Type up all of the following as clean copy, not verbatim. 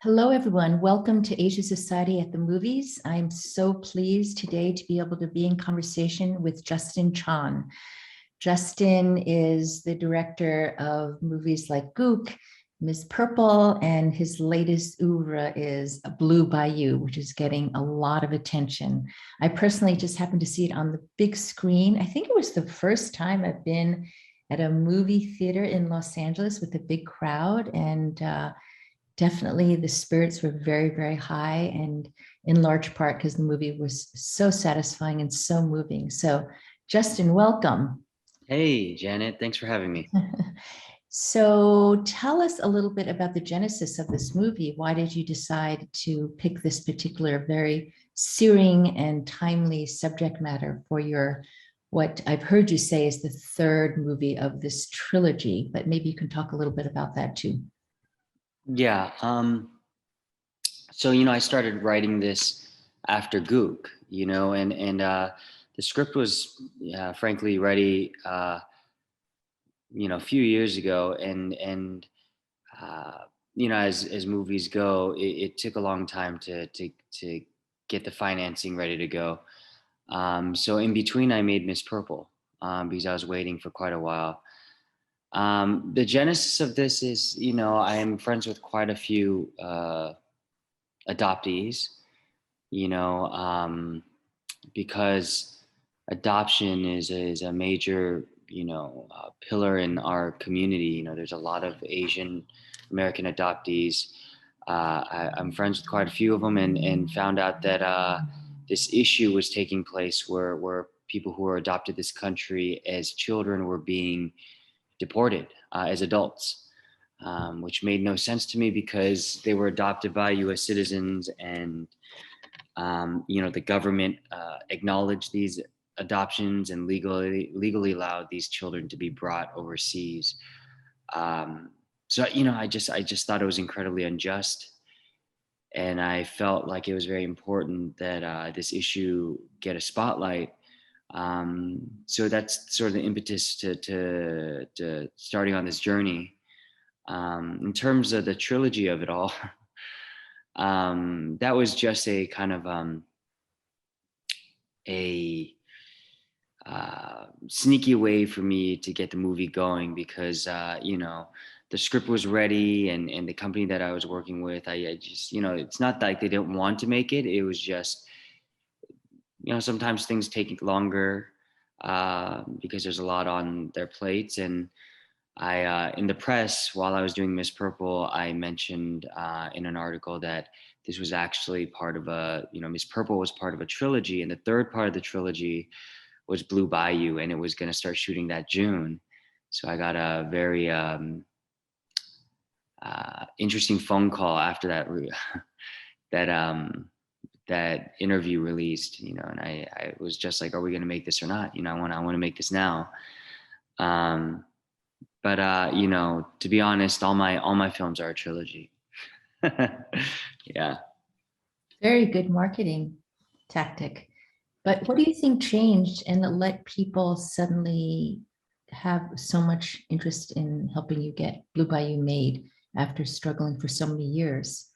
Hello, everyone. Welcome to Asia Society at the Movies. I'm so pleased today to be able to be in conversation with Chon. Justin is the director of movies like Gook, Miss Purple, and his latest oeuvre is Blue Bayou, which is getting a lot of attention. I personally just happened to see it on the big screen. I think it was the first time I've been at a movie theater in Los Angeles with a big crowd, and definitely the spirits were very, very high, and in large part because the movie was so satisfying and so moving. So, Justin, welcome. Hey, Janet, thanks for having me. So, tell us a little bit about the genesis of this movie. Why did you decide to pick this particular very searing and timely subject matter for your, what I've heard you say is the third movie of this trilogy? But maybe you can talk a little bit about that too. Yeah, I started writing this after Gook, and the script was, frankly, ready, a few years ago, and as movies go, it took a long time to get the financing ready to go. So in between, I made Miss Purple because I was waiting for quite a while. The genesis of this is, I am friends with quite a few adoptees, you know, um, because adoption is a major, pillar in our community. There's a lot of Asian American adoptees. I'm friends with quite a few of them, and found out that this issue was taking place where people who were adopted this country as children were being deported as adults, which made no sense to me because they were adopted by U.S. citizens, and the government acknowledged these adoptions and legally allowed these children to be brought overseas. I just thought it was incredibly unjust, and I felt like it was very important that this issue get a spotlight. So that's sort of the impetus to starting on this journey. In terms of the trilogy of it all, that was just a kind of a sneaky way for me to get the movie going because the script was ready, and the company that I was working with, I just, it's not like they didn't want to make it. It was just, sometimes things take longer because there's a lot on their plates. And I, in the press, while I was doing Miss Purple, I mentioned in an article that this was actually part of Miss Purple was part of a trilogy, and the third part of the trilogy was Blue Bayou, and it was going to start shooting that June. So I got a very interesting phone call after that that that interview released, and I was just like, are we going to make this or not? I want to make this now. But to be honest, all my films are a trilogy. Yeah. Very good marketing tactic. But what do you think changed and that let people suddenly have so much interest in helping you get Blue Bayou made after struggling for so many years?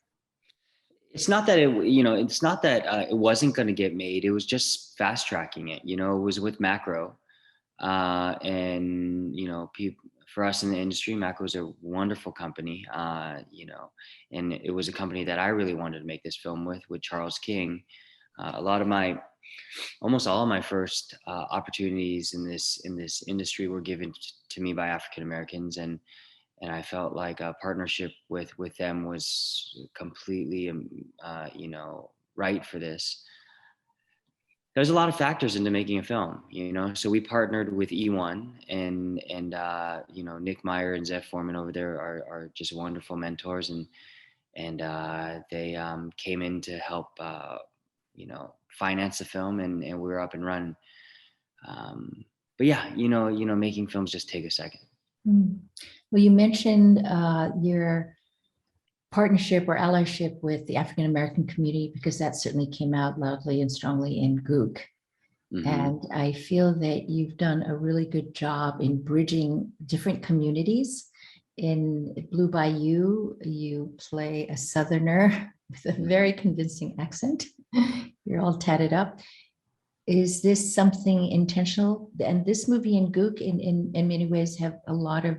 It's not that it wasn't going to get made. It was just fast tracking it. It was with Macro, and for us in the industry, Macro is a wonderful company. And it was a company that I really wanted to make this film with Charles King. A lot of almost all of my first opportunities in this industry were given to me by African Americans, and I felt like a partnership with them was completely right for this. There's a lot of factors into making a film, so we partnered with E1, and Nick Meyer and Zev Foreman over there are just wonderful mentors, and they came in to help finance the film, and we were up and running. But yeah, making films just take a second. Well, you mentioned your partnership or allyship with the African American community, because that certainly came out loudly and strongly in Gook. Mm-hmm. And I feel that you've done a really good job in bridging different communities In Blue Bayou, you play a Southerner with a very convincing accent. You're all tatted up. Is this something intentional? And this movie and Gook in many ways have a lot of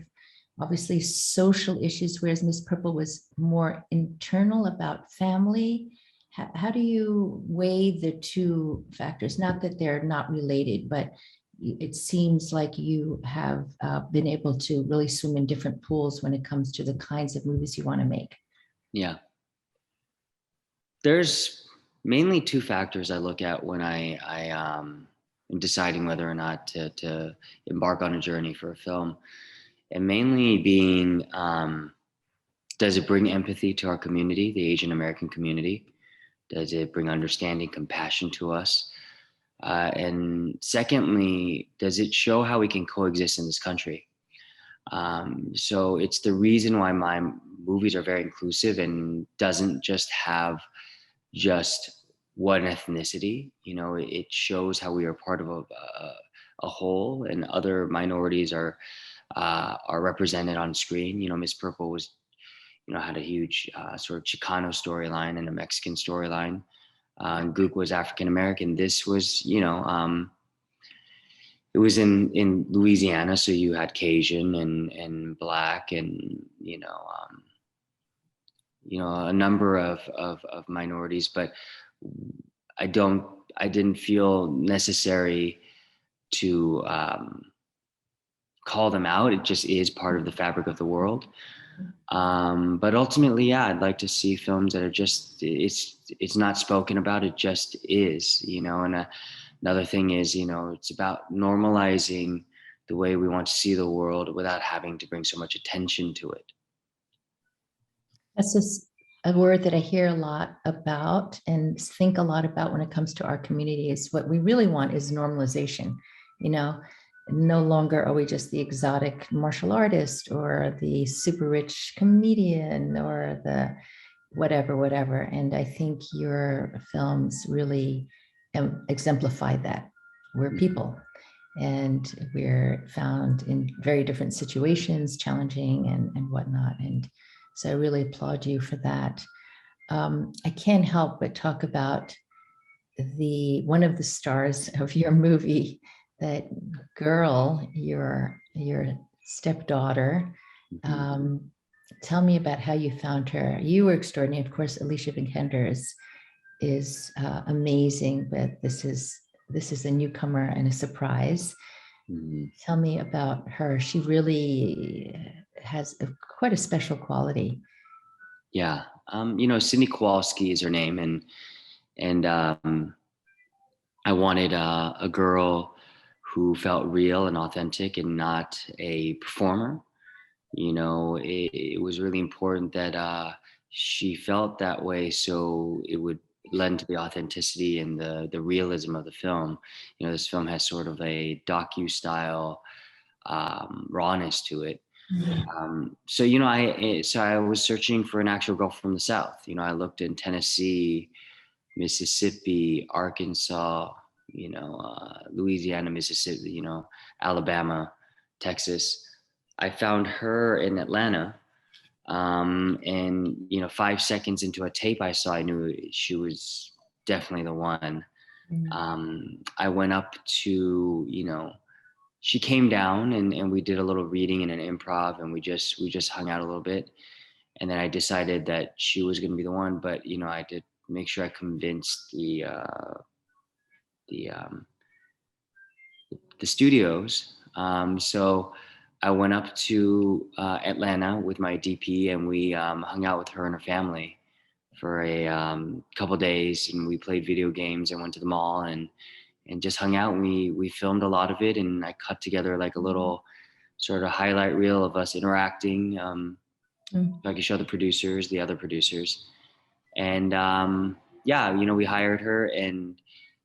obviously social issues, whereas Miss Purple was more internal about family. How do you weigh the two factors? Not that they're not related, but it seems like you have been able to really swim in different pools when it comes to the kinds of movies you want to make. Yeah. There's mainly two factors I look at when I am deciding whether or not to embark on a journey for a film, and mainly being, does it bring empathy to our community, the Asian American community? Does it bring understanding, compassion to us? And secondly, does it show how we can coexist in this country? So it's the reason why my movies are very inclusive and doesn't just have just one ethnicity. You know, it shows how we are part of a whole, and other minorities are represented on screen. You know, Miss Purple was, you know, had a huge sort of Chicano storyline and a Mexican storyline. Gook was African American. This was, you know, it was in Louisiana, so you had Cajun and Black and you know a number of minorities, but I didn't feel necessary to call them out. It just is part of the fabric of the world. But ultimately, yeah, I'd like to see films that are just, it's not spoken about, it just is, you know. And another thing is, you know, it's about normalizing the way we want to see the world without having to bring so much attention to it. That's just a word that I hear a lot about and think a lot about when it comes to our community. Is what we really want is normalization. You know, no longer are we just the exotic martial artist or the super rich comedian or the whatever. And I think your films really exemplify that. We're people and we're found in very different situations, challenging and whatnot. And so I really applaud you for that. I can't help but talk about one of the stars of your movie, that girl, your stepdaughter. Tell me about how you found her. You were extraordinary. Of course, Alicia Vikander is amazing, but this is a newcomer and a surprise. Tell me about her. She really has quite a special quality. Yeah. You know, Sydney Kowalski is her name, and I wanted a girl who felt real and authentic and not a performer. You know, it was really important that she felt that way, so it would lend to the authenticity and the realism of the film. You know, this film has sort of a docu-style rawness to it. So you know, I was searching for an actual girl from the South. You know, I looked in Tennessee, Mississippi, Arkansas, you know, Louisiana, Mississippi, you know, Alabama, Texas. I found her in Atlanta. And, you know, 5 seconds into a tape I saw, I knew she was definitely the one. I went up to, you know, she came down and we did a little reading and an improv, and we just hung out a little bit. And then I decided that she was going to be the one, but, you know, I did make sure I convinced the studios. So I went up to Atlanta with my DP, and we hung out with her and her family for a couple days, and we played video games and went to the mall and just hung out. And we filmed a lot of it, and I cut together like a little sort of highlight reel of us interacting, so I could show the other producers. And yeah, you know, we hired her, and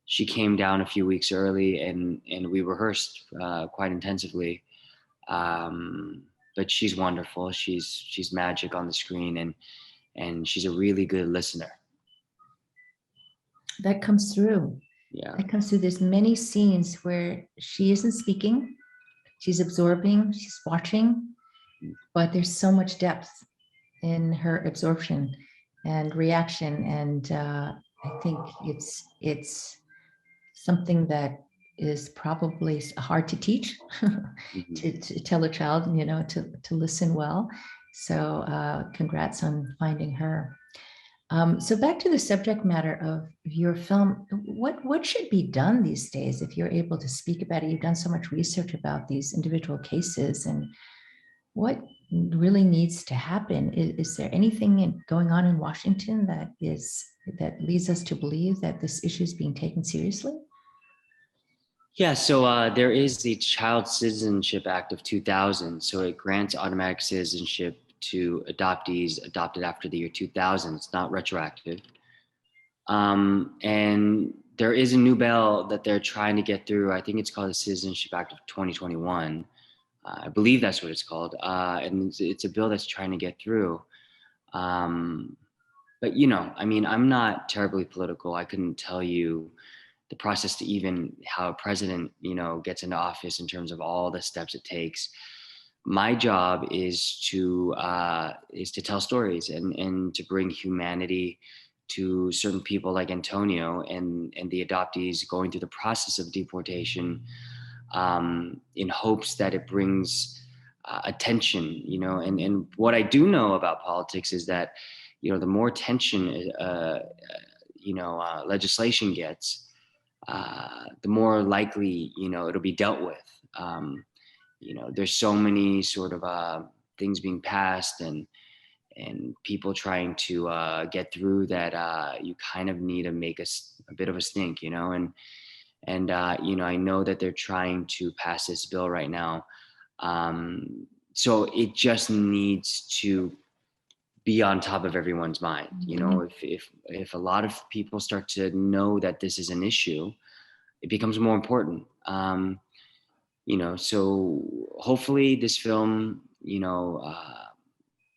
she came down a few weeks early, and we rehearsed quite intensively. But she's wonderful. She's magic on the screen, and she's a really good listener. That comes through. Yeah. That comes through. There's many scenes where she isn't speaking. She's absorbing, she's watching, but there's so much depth in her absorption and reaction. And I think it's something that is probably hard to teach, Mhm. to tell a child, to listen well. So congrats on finding her. So back to the subject matter of your film, what should be done these days if you're able to speak about it? You've done so much research about these individual cases, and what really needs to happen? Is there anything going on in Washington that leads us to believe that this issue is being taken seriously? Yeah, so there is the Child Citizenship Act of 2000. So it grants automatic citizenship to adoptees adopted after the year 2000. It's not retroactive. And there is a new bill that they're trying to get through. I think it's called the Citizenship Act of 2021. I believe that's what it's called. And it's a bill that's trying to get through. Um, but, I mean, I'm not terribly political. I couldn't tell you the process to even how a president, gets into office in terms of all the steps it takes. My job is to tell stories and to bring humanity to certain people like Antonio and the adoptees going through the process of deportation, in hopes that it brings attention. And what I do know about politics is that the more attention legislation gets, the more likely it'll be dealt with. There's so many sort of things being passed and people trying to get through that you kind of need to make a bit of a stink, and I know that they're trying to pass this bill right now. So it just needs to be on top of everyone's mind. If a lot of people start to know that this is an issue, it becomes more important. So hopefully this film,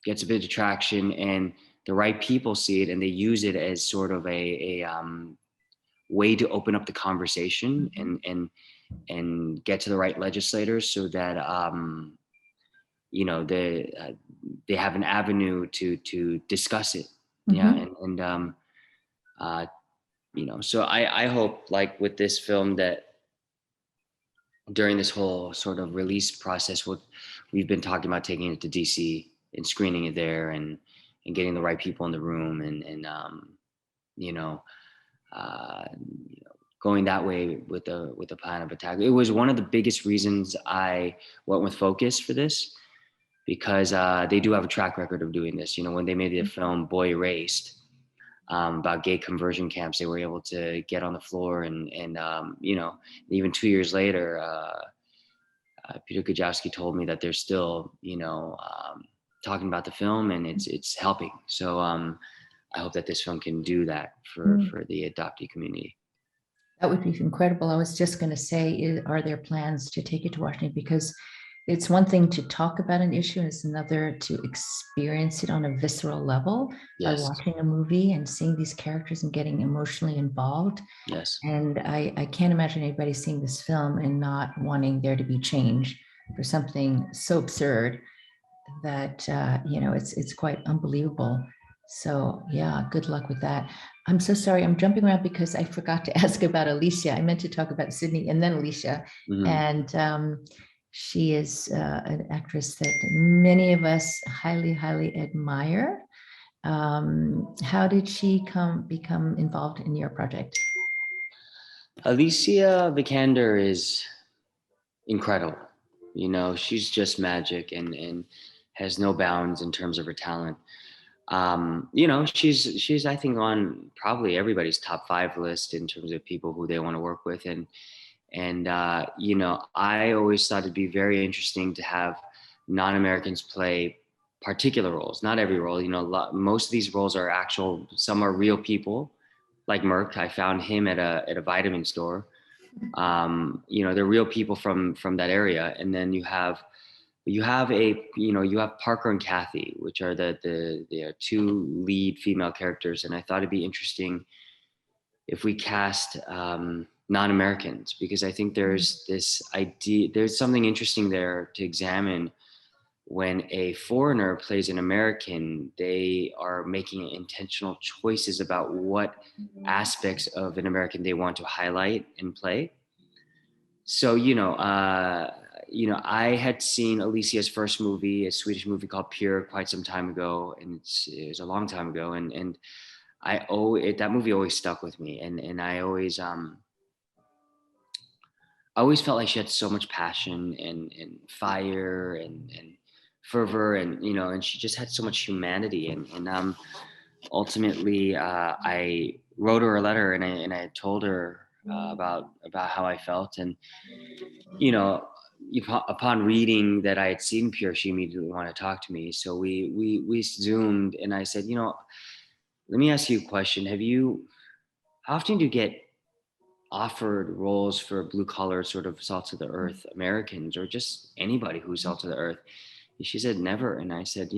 gets a bit of traction and the right people see it and they use it as sort of a way to open up the conversation and get to the right legislators so that they have an avenue to discuss it. Yeah, and so I hope, like with this film, that during this whole sort of release process, we've been talking about taking it to DC and screening it there and getting the right people in the room and you know, uh, going that way with the plan of attack. It was one of the biggest reasons I went with Focus for this, because they do have a track record of doing this. When they made the film Boy Erased, about gay conversion camps, they were able to get on the floor and even 2 years later, Peter Gajowski told me that they're still, talking about the film and it's helping. So I hope that this film can do that for the adoptee community. That would be incredible. I was just going to say, are there plans to take it to Washington? Because it's one thing to talk about an issue, and it's another to experience it on a visceral level. Yes. By watching a movie and seeing these characters and getting emotionally involved. Yes. And I can't imagine anybody seeing this film and not wanting there to be change for something so absurd that it's quite unbelievable. So yeah, good luck with that. I'm so sorry, I'm jumping around because I forgot to ask about Alicia. I meant to talk about Sydney and then Alicia. And she is an actress that many of us highly, highly admire. How did she become involved in your project? Alicia Vikander is incredible. She's just magic and has no bounds in terms of her talent. She's I think on probably everybody's top 5 list in terms of people who they want to work with. And I always thought it'd be very interesting to have non-Americans play particular roles. Not every role, most of these roles are actual. Some are real people, like Merck. I found him at a vitamin store. They're real people from that area. And then you have Parker and Kathy, which are the 2 lead female characters. And I thought it'd be interesting if we cast non-Americans, because I think there's this idea, there's something interesting there to examine when a foreigner plays an American, they are making intentional choices about what aspects of an American they want to highlight and play. So, I had seen Alicia's first movie, a Swedish movie called Pure, quite some time ago, and it was a long time ago, and that movie always stuck with me, and I always felt like she had so much passion and fire and fervor, and she just had so much humanity, and ultimately I wrote her a letter, and I told her about how I felt, and you know, upon reading that I had seen Pure, she immediately wanted to talk to me. So we zoomed, and I said, let me ask you a question. How often do you get offered roles for blue collar sort of salt of the earth Americans, or just anybody who's salt of the earth? And she said, never. And I said,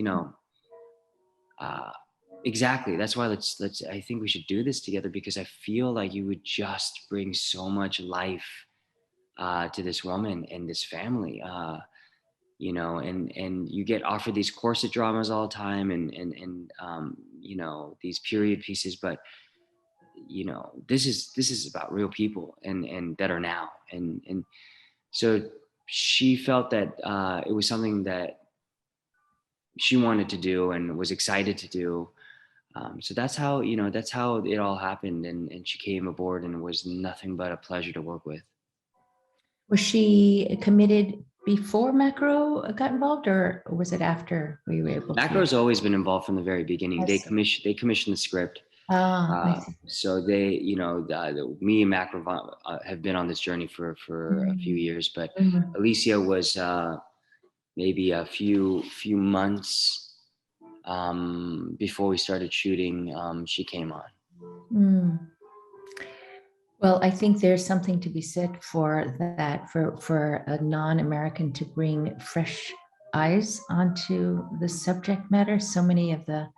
uh, exactly. That's why I think we should do this together, because I feel like you would just bring so much life to this woman and this family, and you get offered these corset dramas all the time, and these period pieces, but this is about real people and that are now, and so she felt that it was something that she wanted to do and was excited to do. So that's how it all happened, and she came aboard, and it was nothing but a pleasure to work with. Was she committed before Macro got involved, or was it after we were able to? Macro's always been involved from the very beginning. They Yes. commissioned the script. I see. So they, me and Macro have been on this journey for a few years, but Mhm. Alicia was maybe a few months before we started shooting. She came on. Mm. Well, I think there's something to be said for that, for a non-American to bring fresh eyes onto the subject matter. So many of the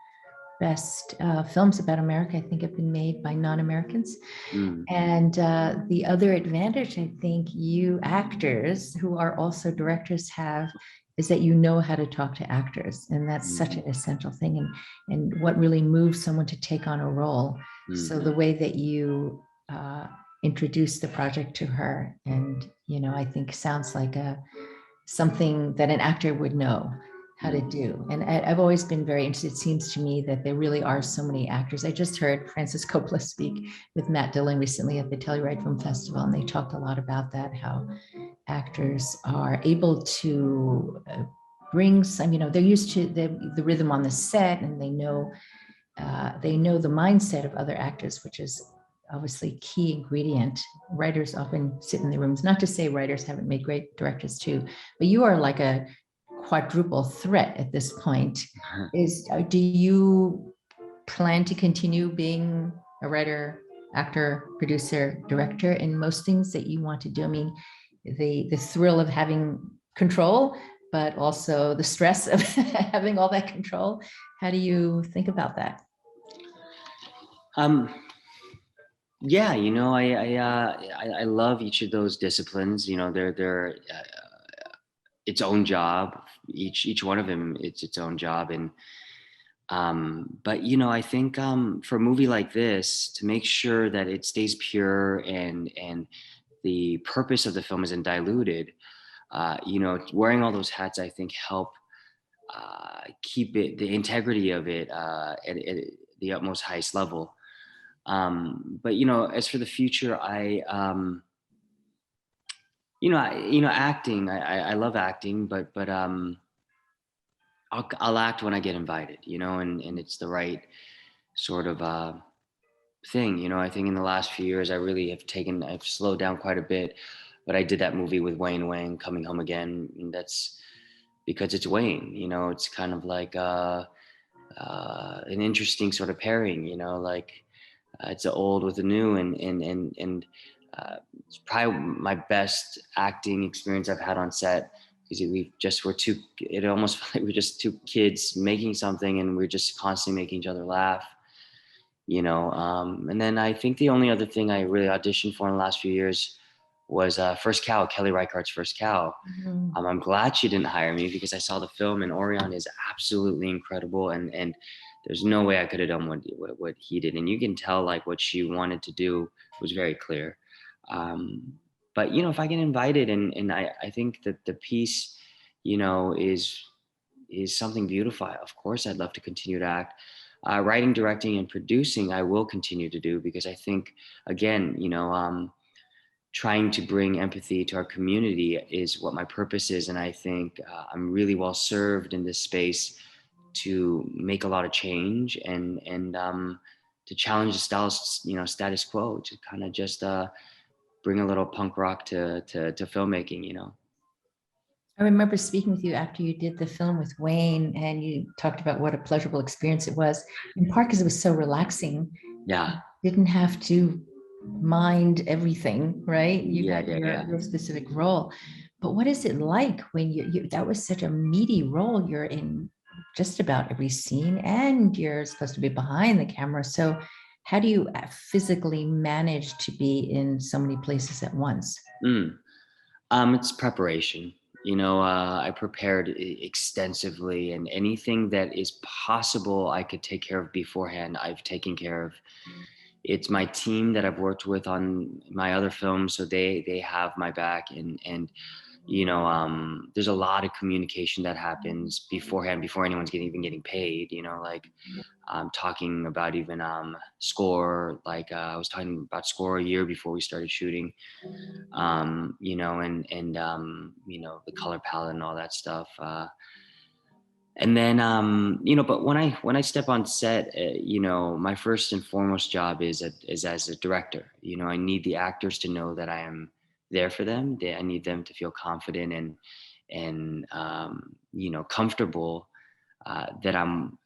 best films about America, I think, have been made by non-Americans. Mm. And the other advantage I think you actors who are also directors have is that you know how to talk to actors. And that's such an essential thing, and what really moves someone to take on a role. So the way that you introduced the project to her, and I think sounds like something that an actor would know how to do. And I've always been very interested. It seems to me that there really are so many actors. I just heard Francis Coppola speak with Matt Dillon recently at the Telluride Film Festival, and they talked a lot about that, how actors are able to bring some, they're used to the rhythm on the set, and they know the mindset of other actors, which is obviously key ingredient. Writers often sit in the rooms, not to say writers haven't made great directors too, but you are like a quadruple threat at this point. Do you plan to continue being a writer, actor, producer, director in most things that you want to do? I mean, the thrill of having control, but also the stress of having all that control. How do you think about that? Yeah, I love each of those disciplines. They're its own job. Each one of them, it's its own job, and but I think for a movie like this, to make sure that it stays pure and the purpose of the film isn't diluted, wearing all those hats, I think, help keep the integrity of it at the utmost highest level. But as for the future, acting. I love acting, but I'll act when I get invited, and it's the right sort of thing. I think in the last few years, I've slowed down quite a bit, but I did that movie with Wayne, Coming Home Again, and that's because it's Wayne. It's kind of like an interesting sort of pairing. It's the old with the new, and it's probably my best acting experience I've had on set, because it almost felt like we're just two kids making something, and we're just constantly making each other laugh, and then I think the only other thing I really auditioned for in the last few years was First Cow, Kelly Reichardt's First Cow. Mhm. I'm glad she didn't hire me because I saw the film, and Orion is absolutely incredible, and there's no way I could have done what he did. And you can tell like what she wanted to do was very clear. Um, but if I get invited, and I think that the piece, is something beautiful. Of course, I'd love to continue to act. Writing, directing, and producing, I will continue to do because I think, again, trying to bring empathy to our community is what my purpose is. And I think I'm really well served in this space to make a lot of change and to challenge the status quo, to kind of just bring a little punk rock to filmmaking. I remember speaking with you after you did the film with Wayne, and you talked about what a pleasurable experience it was, in part because it was so relaxing. Yeah. Didn't have to mind everything, right? You Yeah. had Yeah. Yeah. your specific role. But what is it like when that was such a meaty role? You're in just about every scene and you're supposed to be behind the camera. So how do you physically manage to be in so many places at once? Mm. It's preparation. I prepared extensively, and anything that is possible I could take care of beforehand, I've taken care of. It's my team that I've worked with on my other films, so they have my back, and there's a lot of communication that happens beforehand before anyone's even getting paid. Like talking about even score. Like I was talking about score a year before we started shooting. And the color palette and all that stuff. And then but when I step on set, my first and foremost job is as a director. I need the actors to know that I am there for them. I need them to feel confident and comfortable, that I'm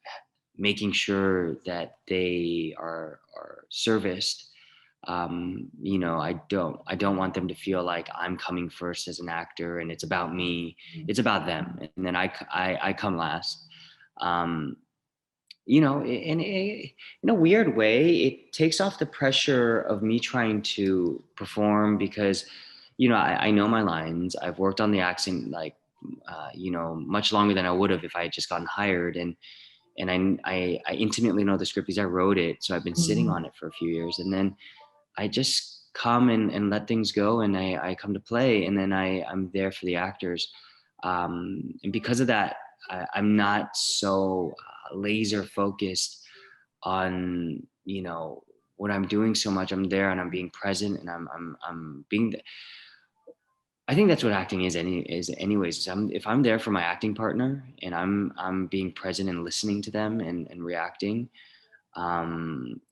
making sure that they are serviced. I don't want them to feel like I'm coming first as an actor and it's about me. It's about them, and then I come last. um in a weird way, it takes off the pressure of me trying to perform because I know my lines. I've worked on the accent, like much longer than I would have if I had just gotten hired, and I intimately know the script because I wrote it, so I've been sitting Mhm. on it for a few years. And then I just come and let things go, and I come to play, and then I'm there for the actors. And because of that, I'm not so laser focused on what I'm doing so much. I'm there and I'm being present, and I'm being. I think that's what acting is anyways. If I'm there for my acting partner and I'm being present and listening to them and reacting,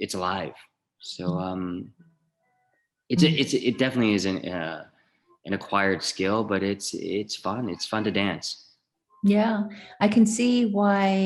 it's alive. So it definitely is an acquired skill, but it's fun. It's fun to dance. Yeah, I can see why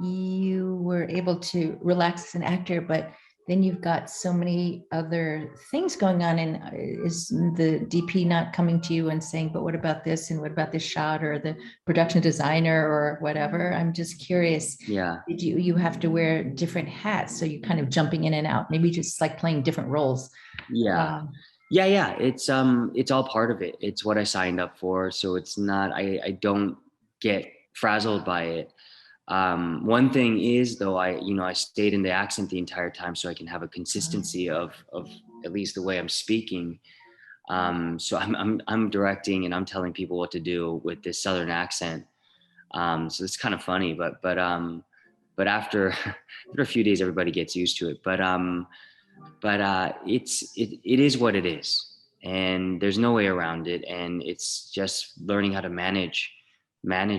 you were able to relax as an actor, but then you've got so many other things going on. And is the DP not coming to you and saying, but what about this? And what about this shot, or the production designer or whatever? I'm just curious. Yeah, Did you have to wear different hats? So you're kind of jumping in and out, maybe just like playing different roles. yeah, Um, yeah. It's all part of it. It's what I signed up for, so it's not. I don't get frazzled by it. One thing is though, I stayed in the accent the entire time so I can have a consistency of at least the way I'm speaking. So I'm directing and I'm telling people what to do with this Southern accent. So it's kind of funny, but after after a few days, everybody gets used to it. But it is what it is, and there's no way around it. And it's just learning how to manage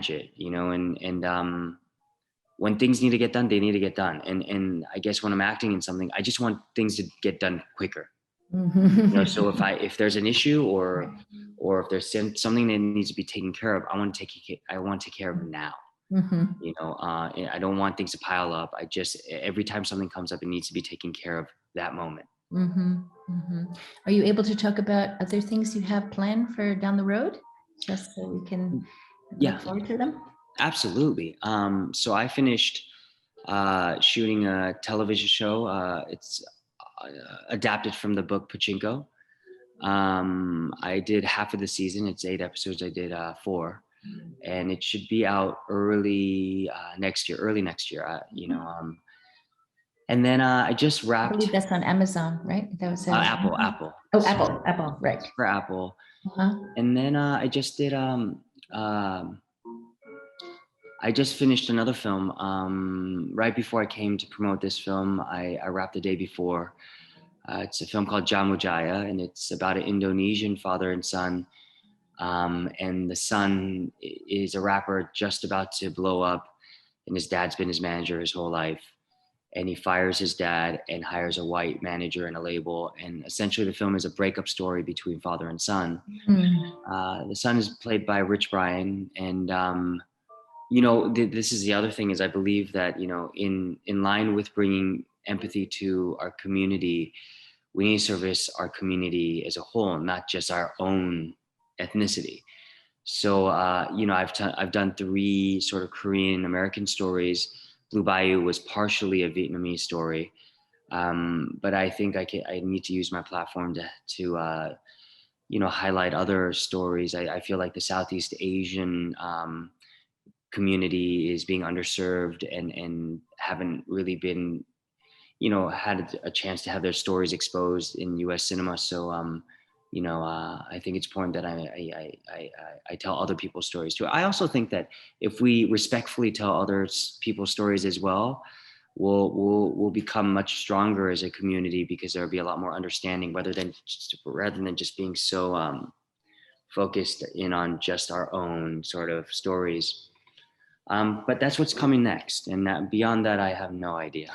it, and when things need to get done, they need to get done. And I guess when I'm acting in something, I just want things to get done quicker. So if there's an issue or if there's something that needs to be taken care of, I want to take care of it now. Mhm. And I don't want things to pile up. I just every time something comes up, it needs to be taken care of that moment. Mhm, mhm. Are you able to talk about other things you have planned for down the road, just so we can Yeah, look forward to them? absolutely. So I finished shooting a television show. It's adapted from the book Pachinko. I did half of the season. It's 8 episodes. I did 4, and it should be out early next year. Early next year, and then I just I wrapped believe that's on Amazon, right? That was Apple. Amazon? Apple. Oh, So Apple, right. for Apple, Uh-huh. and then I just finished another film. Right before I came to promote this film, I wrapped the day before. It's a film called Jamujaya, and it's about an Indonesian father and son. And the son is a rapper just about to blow up, and his dad's been his manager his whole life. And he fires his dad and hires a white manager and a label. And essentially, the film is a breakup story between father and son. The son is played by Rich Brian, and this is the other thing is I believe that in line with bringing empathy to our community, we need to service our community as a whole, not just our own ethnicity. So I've done 3 sort of Korean American stories. Blue Bayou was partially a Vietnamese story, but I think I need to use my platform to highlight other stories. I feel like the Southeast Asian community is being underserved and haven't really been had a chance to have their stories exposed in U.S. cinema. So I think it's important that I tell other people's stories too. I also think that if we respectfully tell other people's stories as well, we'll become much stronger as a community, because there'll be a lot more understanding, rather than just being so focused in on just our own sort of stories. But that's what's coming next, and beyond that, I have no idea.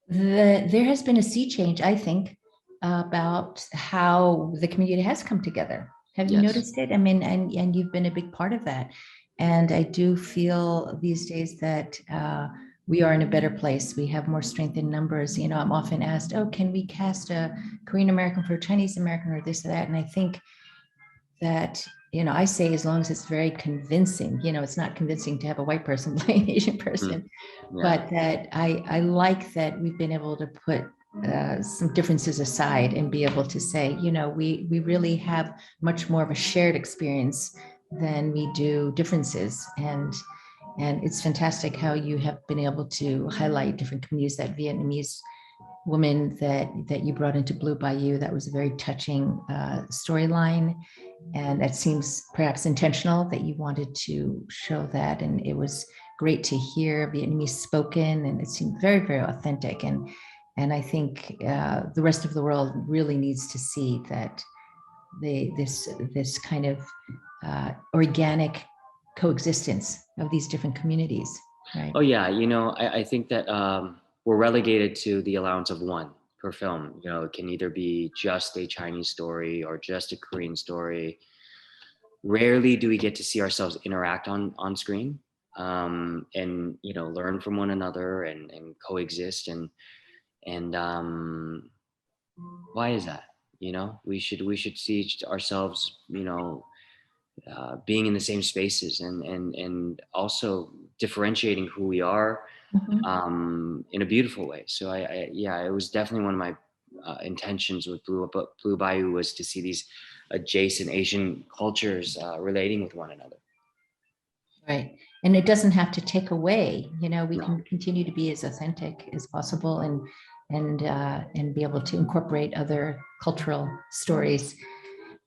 There has been a sea change, I think, about how the community has come together. Have you Yes. noticed it? I mean, and you've been a big part of that. And I do feel these days that we are in a better place. We have more strength in numbers. I'm often asked, oh, can we cast a Korean American for a Chinese American or this or that? And I think that, I say as long as it's very convincing, it's not convincing to have a white person play an Asian person, Yeah. but that I like that we've been able to put some differences aside and be able to say, we really have much more of a shared experience than we do differences. And it's fantastic how you have been able to highlight different communities. That Vietnamese woman that you brought into Blue Bayou, that was a very touching storyline. And that seems perhaps intentional that you wanted to show that. And it was great to hear Vietnamese spoken, and it seemed very, very authentic. And I think the rest of the world really needs to see that this kind of organic coexistence of these different communities. Right. Oh yeah, I think that we're relegated to the allowance of one per film. It can either be just a Chinese story or just a Korean story. Rarely do we get to see ourselves interact on screen, and learn from one another and coexist, and why is that? We should see ourselves being in the same spaces, and also differentiating who we are in a beautiful way. So it was definitely one of my intentions with Blue Bayou, was to see these adjacent Asian cultures relating with one another. Right. And it doesn't have to take away, we No. can continue to be as authentic as possible and be able to incorporate other cultural stories,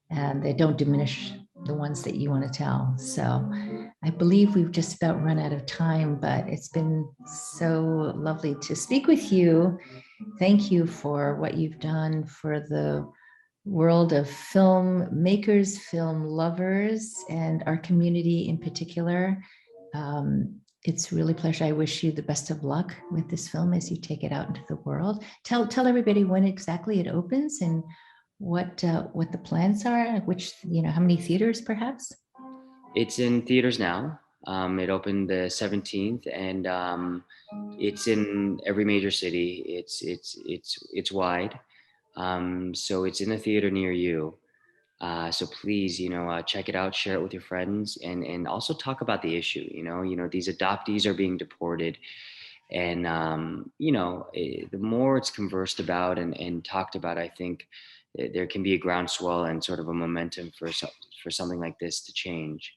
and they don't diminish the ones that you want to tell. So I believe we've just about run out of time, but it's been so lovely to speak with you. Thank you for what you've done for the world of filmmakers, film lovers, and our community in particular. It's really a pleasure. I wish you the best of luck with this film as you take it out into the world. Tell everybody when exactly it opens and what the plans are, how many theaters perhaps? It's in theaters now. It opened the 17th, and it's in every major city. It's wide, so it's in a theater near you. So please, check it out, share it with your friends, and also talk about the issue. These adoptees are being deported, And the more it's conversed about and talked about, I think there can be a groundswell and sort of a momentum for something like this to change.